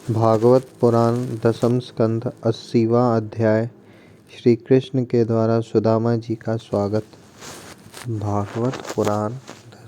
भागवत पुराण दसम स्कंध 80वां अध्याय। श्री कृष्ण के द्वारा सुदामा जी का स्वागत। भागवत पुराण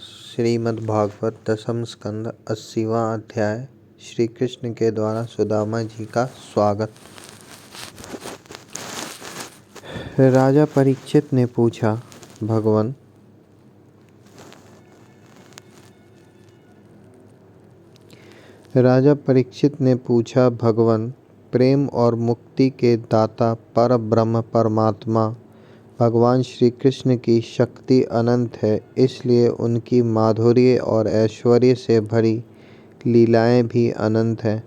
श्रीमद् भागवत दसम स्कंध 80वां अध्याय। श्री कृष्ण के द्वारा सुदामा जी का स्वागत। राजा परीक्षित ने पूछा, भगवान राजा परीक्षित ने पूछा, भगवान प्रेम और मुक्ति के दाता पर ब्रह्म परमात्मा भगवान श्री कृष्ण की शक्ति अनंत है, इसलिए उनकी माधुर्य और ऐश्वर्य से भरी लीलाएं भी अनंत हैं।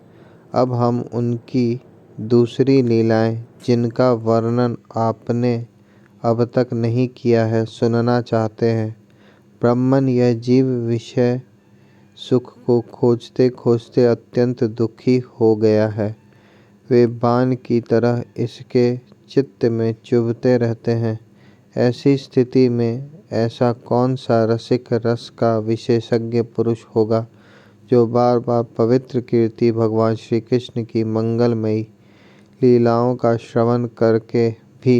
अब हम उनकी दूसरी लीलाएं, जिनका वर्णन आपने अब तक नहीं किया है, सुनना चाहते हैं। ब्राह्मण यह जीव विषय सुख को खोजते खोजते अत्यंत दुखी हो गया है। वे बाण की तरह इसके चित्त में चुभते रहते हैं। ऐसी स्थिति में ऐसा कौन सा रसिक रस का विशेषज्ञ पुरुष होगा जो बार बार पवित्र कीर्ति भगवान श्री कृष्ण की मंगलमयी लीलाओं का श्रवण करके भी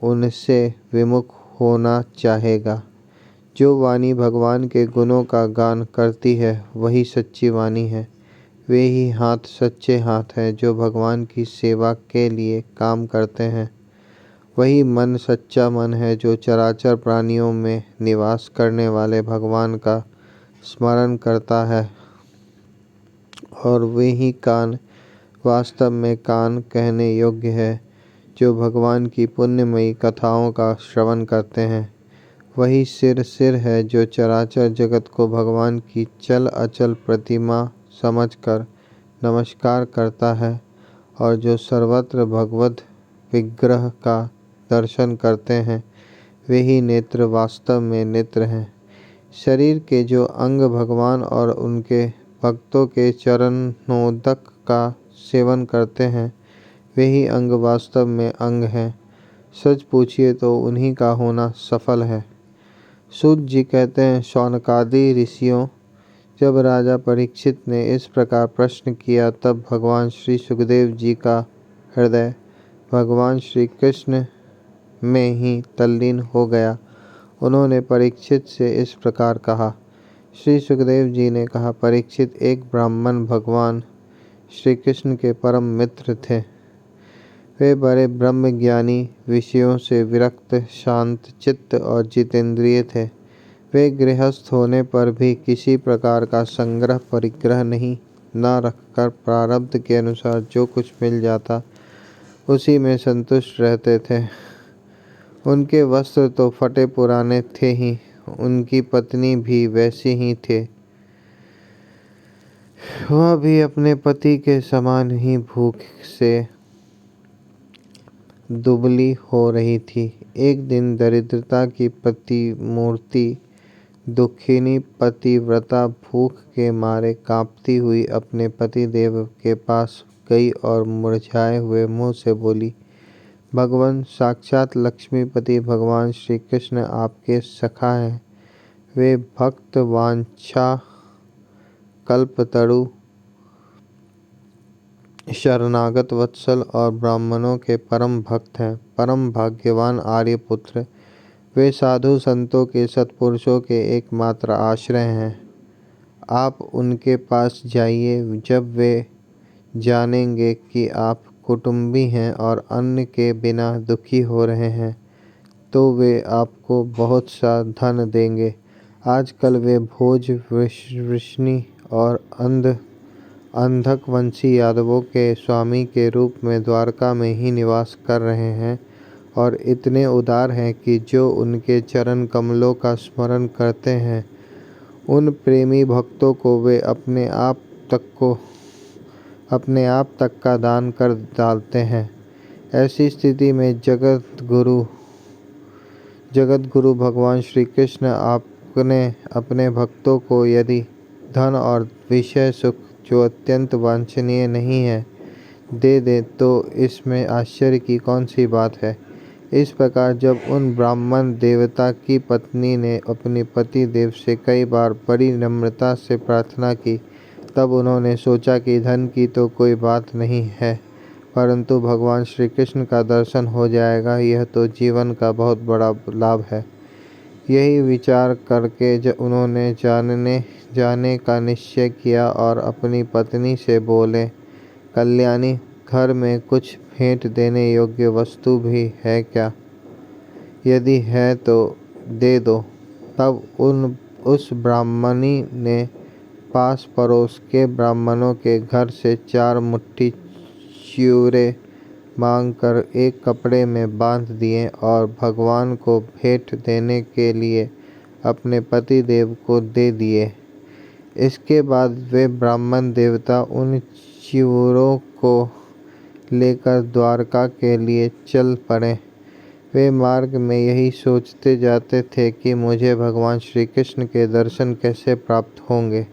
उनसे विमुख होना चाहेगा। जो वाणी भगवान के गुणों का गान करती है वही सच्ची वाणी है। वे ही हाथ सच्चे हाथ हैं जो भगवान की सेवा के लिए काम करते हैं। वही मन सच्चा मन है जो चराचर प्राणियों में निवास करने वाले भगवान का स्मरण करता है। और वे ही कान वास्तव में कान कहने योग्य है जो भगवान की पुण्यमयी कथाओं का श्रवण करते हैं। वही सिर सिर है जो चराचर जगत को भगवान की चल अचल प्रतिमा समझकर नमस्कार करता है और जो सर्वत्र भगवद विग्रह का दर्शन करते हैं, वे ही नेत्र वास्तव में नेत्र हैं। शरीर के जो अंग भगवान और उनके भक्तों के चरणोदक का सेवन करते हैं, वे ही अंग वास्तव में अंग हैं। सच पूछिए तो उन्हीं का होना सफल है। सूत जी कहते हैं, शौनकादि ऋषियों, जब राजा परीक्षित ने इस प्रकार प्रश्न किया तब भगवान श्री सुखदेव जी का हृदय भगवान श्री कृष्ण में ही तल्लीन हो गया। उन्होंने परीक्षित से इस प्रकार कहा। श्री सुखदेव जी ने कहा, परीक्षित, एक ब्राह्मण भगवान श्री कृष्ण के परम मित्र थे। वे बड़े ब्रह्मज्ञानी, विषयों से विरक्त, शांत चित्त और जितेंद्रिय थे। वे गृहस्थ होने पर भी किसी प्रकार का संग्रह परिग्रह नहीं न रखकर प्रारब्ध के अनुसार जो कुछ मिल जाता उसी में संतुष्ट रहते थे। उनके वस्त्र तो फटे पुराने थे ही, उनकी पत्नी भी वैसी ही थे। वह भी अपने पति के समान ही भूख से दुबली हो रही थी। एक दिन दरिद्रता की प्रतिमूर्ति दुखिनी पतिव्रता भूख के मारे कांपती हुई अपने पतिदेव के पास गई और मुरझाए हुए मुंह से बोली, भगवान साक्षात लक्ष्मीपति भगवान श्री कृष्ण आपके सखा हैं। वे भक्त वांछा कल्पतरु शरणागत वत्सल और ब्राह्मणों के परम भक्त हैं, परम भाग्यवान आर्यपुत्र। वे साधु संतों के सत्पुरुषों के एकमात्र आश्रय हैं। आप उनके पास जाइए। जब वे जानेंगे कि आप कुटुंबी हैं और अन्न के बिना दुखी हो रहे हैं तो वे आपको बहुत सा धन देंगे। आजकल वे भोज वृष्णि और अंधकवंशी यादवों के स्वामी के रूप में द्वारका में ही निवास कर रहे हैं और इतने उदार हैं कि जो उनके चरण कमलों का स्मरण करते हैं उन प्रेमी भक्तों को वे अपने आप तक का दान कर डालते हैं। ऐसी स्थिति में जगत गुरु भगवान श्री कृष्ण आपने अपने भक्तों को यदि धन और विषय सुख जो अत्यंत वांछनीय नहीं है दे दे तो इसमें आश्चर्य की कौन सी बात है। इस प्रकार जब उन ब्राह्मण देवता की पत्नी ने अपने पति देव से कई बार बड़ी नम्रता से प्रार्थना की तब उन्होंने सोचा कि धन की तो कोई बात नहीं है, परंतु भगवान श्री कृष्ण का दर्शन हो जाएगा, यह तो जीवन का बहुत बड़ा लाभ है। यही विचार करके उन्होंने जाने का निश्चय किया और अपनी पत्नी से बोले, कल्याणी, घर में कुछ भेंट देने योग्य वस्तु भी है क्या? यदि है तो दे दो। तब उस ब्राह्मणी ने पास पड़ोस के ब्राह्मणों के घर से 4 मुट्ठी चिवड़े मांगकर एक कपड़े में बांध दिए और भगवान को भेंट देने के लिए अपने पति देव को दे दिए। इसके बाद वे ब्राह्मण देवता उन चिवड़ों को लेकर द्वारका के लिए चल पड़े। वे मार्ग में यही सोचते जाते थे कि मुझे भगवान श्री कृष्ण के दर्शन कैसे प्राप्त होंगे।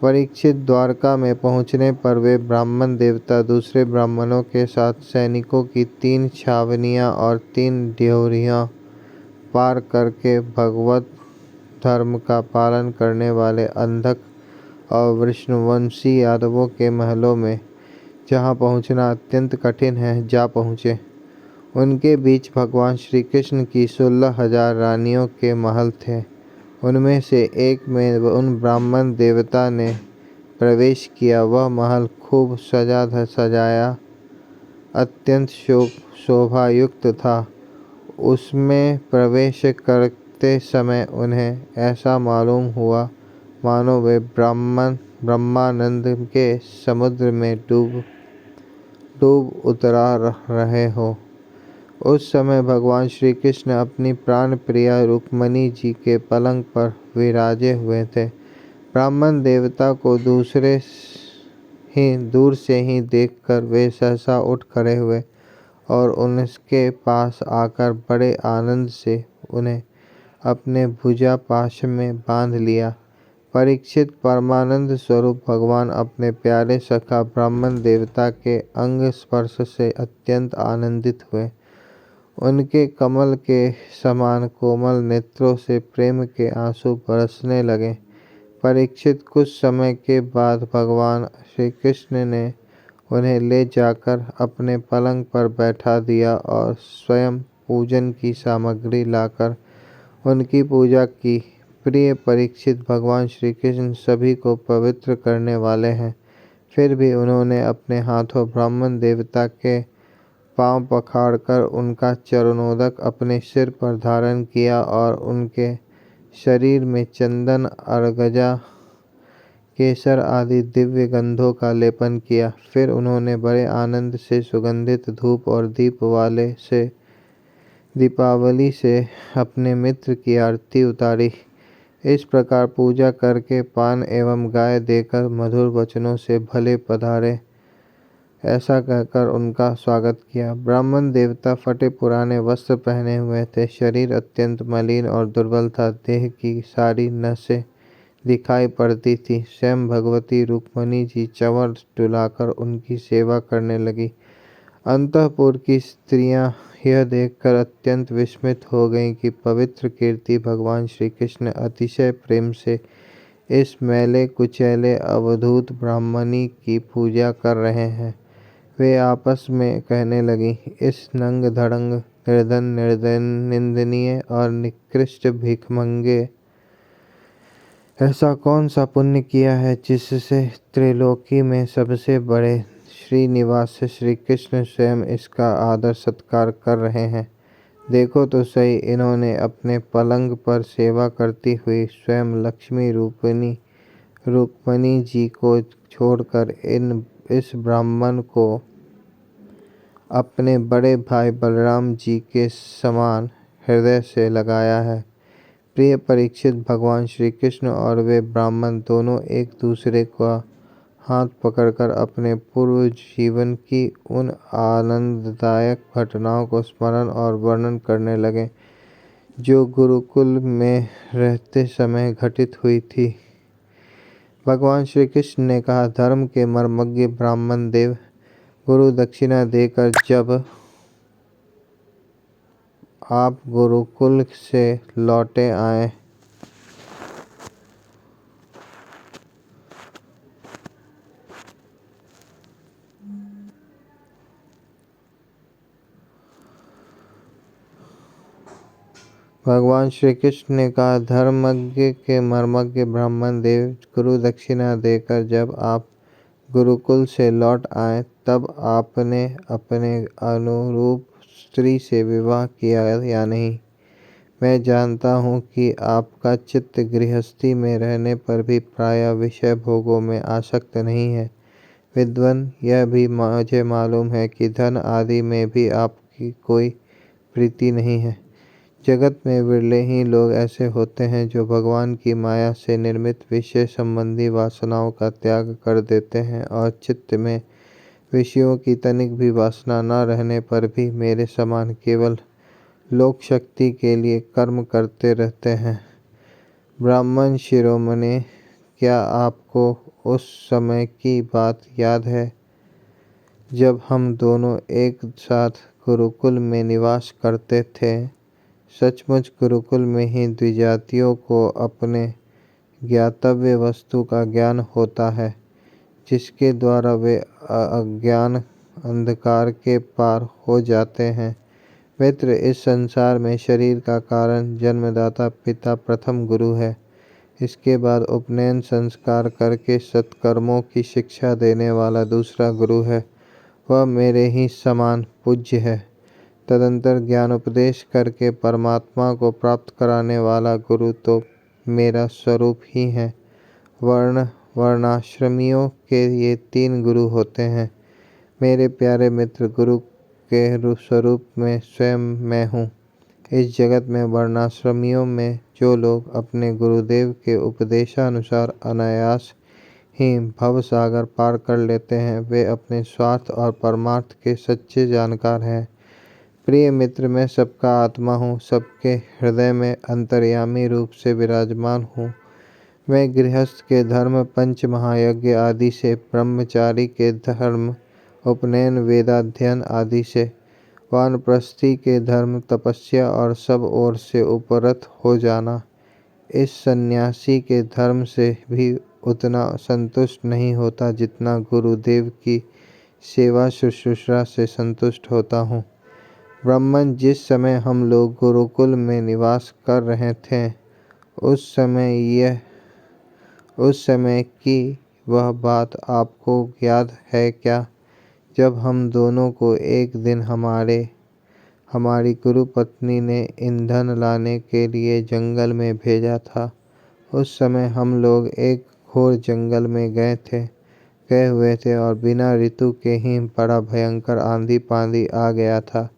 परीक्षित, द्वारका में पहुंचने पर वे ब्राह्मण देवता दूसरे ब्राह्मणों के साथ सैनिकों की 3 छावनियां और 3 ड्योढ़ियां पार करके भगवत धर्म का पालन करने वाले अंधक और विष्णुवंशी यादवों के महलों में, जहां पहुंचना अत्यंत कठिन है, जा पहुंचे। उनके बीच भगवान श्री कृष्ण की 16,000 रानियों के महल थे। उनमें से एक में उन ब्राह्मण देवता ने प्रवेश किया। वह महल खूब सजाया अत्यंत शोभा युक्त था। उसमें प्रवेश करते समय उन्हें ऐसा मालूम हुआ मानो वे ब्रह्मानंद के समुद्र में डूब उतरा रहे हो। उस समय भगवान श्री कृष्ण अपनी प्राण प्रिया रुक्मिणी जी के पलंग पर विराजे हुए थे। ब्राह्मण देवता को दूर से ही देखकर वे सहसा उठ खड़े हुए और उनके पास आकर बड़े आनंद से उन्हें अपने भुजा पाश में बांध लिया। परीक्षित, परमानंद स्वरूप भगवान अपने प्यारे सखा ब्राह्मण देवता के अंग स्पर्श से अत्यंत आनंदित हुए। उनके कमल के समान कोमल नेत्रों से प्रेम के आंसू बरसने लगे। परीक्षित, कुछ समय के बाद भगवान श्री कृष्ण ने उन्हें ले जाकर अपने पलंग पर बैठा दिया और स्वयं पूजन की सामग्री लाकर उनकी पूजा की। प्रिय परीक्षित, भगवान श्री कृष्ण सभी को पवित्र करने वाले हैं। फिर भी उन्होंने अपने हाथों ब्राह्मण देवता के पांव पखाड़कर उनका चरणोदक अपने सिर पर धारण किया और उनके शरीर में चंदन, अर्गजा, केसर आदि दिव्य गंधों का लेपन किया। फिर उन्होंने बड़े आनंद से सुगंधित धूप और दीपावली से अपने मित्र की आरती उतारी। इस प्रकार पूजा करके पान एवं गाय देकर मधुर वचनों से भले पधारे ऐसा कहकर उनका स्वागत किया। ब्राह्मण देवता फटे पुराने वस्त्र पहने हुए थे। शरीर अत्यंत मलिन और दुर्बल था। देह की सारी नसें दिखाई पड़ती थी। स्वयं भगवती रुक्मिणी जी चंवर डुलाकर उनकी सेवा करने लगी। अंतःपुर की स्त्रियां यह देखकर अत्यंत विस्मित हो गईं कि पवित्र कीर्ति भगवान श्री कृष्ण अतिशय प्रेम से इस मैले कुचैले अवधूत ब्राह्मणी की पूजा कर रहे हैं। वे आपस में कहने लगी, इस नंग धड़ंग, निर्धन, निंदनीय और निकृष्ट भिखमंगे ऐसा कौन सा पुण्य किया है जिससे त्रिलोकी में सबसे बड़े श्रीनिवास श्री कृष्ण स्वयं इसका आदर सत्कार कर रहे हैं। देखो तो सही, इन्होंने अपने पलंग पर सेवा करती हुई स्वयं लक्ष्मी रूपिणी रुक्मिणी जी को छोड़कर इस ब्राह्मण को अपने बड़े भाई बलराम जी के समान हृदय से लगाया है। प्रिय परीक्षित, भगवान श्री कृष्ण और वे ब्राह्मण दोनों एक दूसरे का हाथ पकड़कर अपने पूर्व जीवन की उन आनंददायक घटनाओं को स्मरण और वर्णन करने लगे जो गुरुकुल में रहते समय घटित हुई थी। भगवान श्री कृष्ण ने कहा, धर्म के मर्मज्ञ ब्राह्मण देव, गुरु दक्षिणा देकर जब आप गुरुकुल से लौटे आए भगवान श्री कृष्ण ने कहा, धर्मज्ञ के मर्मज्ञ ब्राह्मण देव, गुरु दक्षिणा देकर जब आप गुरुकुल से लौट आए तब आपने अपने अनुरूप स्त्री से विवाह किया या नहीं। मैं जानता हूँ कि आपका चित्त गृहस्थी में रहने पर भी प्रायः विषय भोगों में आसक्त नहीं है। विद्वान, यह भी मुझे मालूम है कि धन आदि में भी आपकी कोई प्रीति नहीं है। जगत में विरले ही लोग ऐसे होते हैं जो भगवान की माया से निर्मित विषय संबंधी वासनाओं का त्याग कर देते हैं और चित्त में विषयों की तनिक भी वासना न रहने पर भी मेरे समान केवल लोक शक्ति के लिए कर्म करते रहते हैं। ब्राह्मण शिरोमणि, क्या आपको उस समय की बात याद है जब हम दोनों एक साथ गुरुकुल में निवास करते थे? सचमुच गुरुकुल में ही द्विजातियों को अपने ज्ञातव्य वस्तु का ज्ञान होता है, जिसके द्वारा वे अज्ञान अंधकार के पार हो जाते हैं। मित्र, इस संसार में शरीर का कारण जन्मदाता पिता प्रथम गुरु है। इसके बाद उपनयन संस्कार करके सत्कर्मों की शिक्षा देने वाला दूसरा गुरु है, वह मेरे ही समान पूज्य है। तदंतर ज्ञान उपदेश करके परमात्मा को प्राप्त कराने वाला गुरु तो मेरा स्वरूप ही है। वर्णाश्रमियों के ये 3 गुरु होते हैं। मेरे प्यारे मित्र, गुरु के स्वरूप में स्वयं मैं हूँ। इस जगत में वर्णाश्रमियों में जो लोग अपने गुरुदेव के उपदेशानुसार अनायास ही भव सागर पार कर लेते हैं, वे अपने स्वार्थ और परमार्थ के सच्चे जानकार हैं। प्रिय मित्र, मैं सबका आत्मा हूँ, सबके हृदय में अंतर्यामी रूप से विराजमान हूँ। मैं गृहस्थ के धर्म, पंच महायज्ञ आदि से, ब्रह्मचारी के धर्म, उपनयन, वेदाध्ययन आदि से, वानप्रस्थी के धर्म, तपस्या और सब ओर से उपरत हो जाना, इस सन्यासी के धर्म से भी उतना संतुष्ट नहीं होता जितना गुरुदेव की सेवा शुश्रूषा से संतुष्ट होता हूँ। ब्राह्मण, जिस समय हम लोग गुरुकुल में निवास कर रहे थे, उस समय की वह बात आपको याद है क्या, जब हम दोनों को एक दिन हमारी गुरु पत्नी ने ईंधन लाने के लिए जंगल में भेजा था। उस समय हम लोग एक घोर जंगल में गए हुए थे और बिना ऋतु के ही बड़ा भयंकर आंधी पानी आ गया था।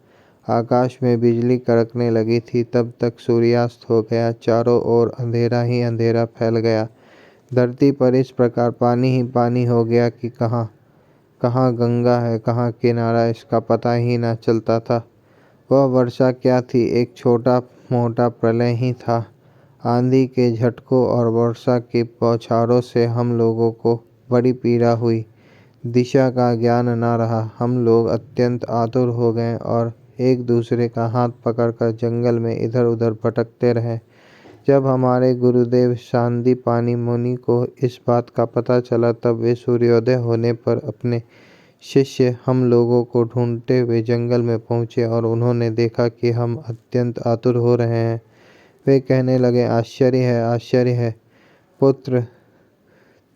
आकाश में बिजली कड़कने लगी थी। तब तक सूर्यास्त हो गया। चारों ओर अंधेरा ही अंधेरा फैल गया। धरती पर इस प्रकार पानी ही पानी हो गया कि कहाँ गंगा है, कहाँ किनारा, इसका पता ही न चलता था। वह वर्षा क्या थी, एक छोटा मोटा प्रलय ही था। आंधी के झटकों और वर्षा की बौछारों से हम लोगों को बड़ी पीड़ा हुई। दिशा का ज्ञान न रहा। हम लोग अत्यंत आतुर हो गए और एक दूसरे का हाथ पकड़कर जंगल में इधर उधर भटकते रहे। जब हमारे गुरुदेव सांदीपानी मुनि को इस बात का पता चला, तब वे सूर्योदय होने पर अपने शिष्य हम लोगों को ढूंढते हुए जंगल में पहुँचे और उन्होंने देखा कि हम अत्यंत आतुर हो रहे हैं। वे कहने लगे, आश्चर्य है पुत्र,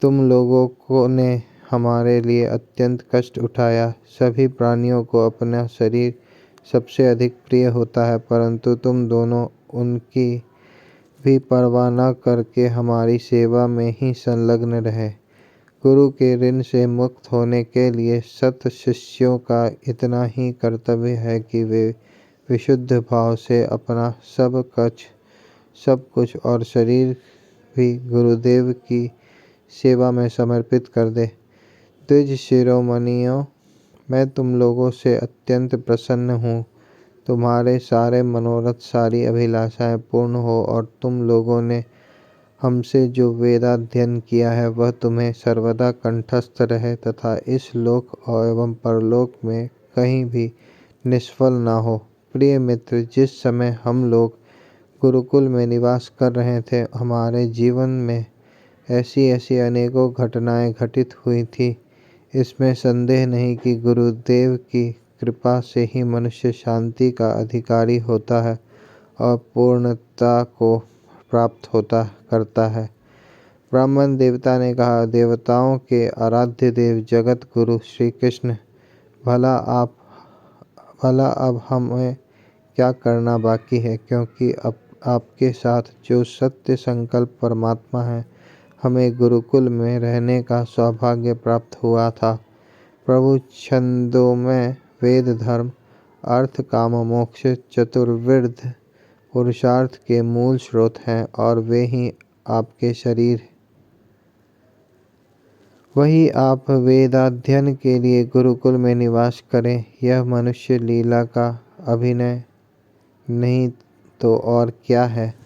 तुम लोगों ने हमारे लिए अत्यंत कष्ट उठाया। सभी प्राणियों को अपना शरीर सबसे अधिक प्रिय होता है, परंतु तुम दोनों उनकी भी परवाह न करके हमारी सेवा में ही संलग्न रहे। गुरु के ऋण से मुक्त होने के लिए सत शिष्यों का इतना ही कर्तव्य है कि वे विशुद्ध भाव से अपना सब कुछ और शरीर भी गुरुदेव की सेवा में समर्पित कर दे। द्विज शिरोमणियों, मैं तुम लोगों से अत्यंत प्रसन्न हूँ। तुम्हारे सारे मनोरथ, सारी अभिलाषाएं पूर्ण हो और तुम लोगों ने हमसे जो वेदाध्ययन किया है वह तुम्हें सर्वदा कंठस्थ रहे तथा इस लोक एवं परलोक में कहीं भी निष्फल न हो। प्रिय मित्र, जिस समय हम लोग गुरुकुल में निवास कर रहे थे, हमारे जीवन में ऐसी अनेकों घटनाएं घटित हुई थी। इसमें संदेह नहीं कि गुरुदेव की कृपा से ही मनुष्य शांति का अधिकारी होता है और पूर्णता को प्राप्त करता है। ब्राह्मण देवता ने कहा, देवताओं के आराध्य देव जगत गुरु श्री कृष्ण, भला अब हमें क्या करना बाकी है, क्योंकि अब आपके साथ जो सत्य संकल्प परमात्मा है, हमें गुरुकुल में रहने का सौभाग्य प्राप्त हुआ था। प्रभु छंदोमय वेद धर्म अर्थ काम मोक्ष चतुर्विध पुरुषार्थ के मूल स्रोत हैं और वे ही आपके शरीर। वही आप वेदाध्ययन के लिए गुरुकुल में निवास करें। यह मनुष्य लीला का अभिनय नहीं तो और क्या है।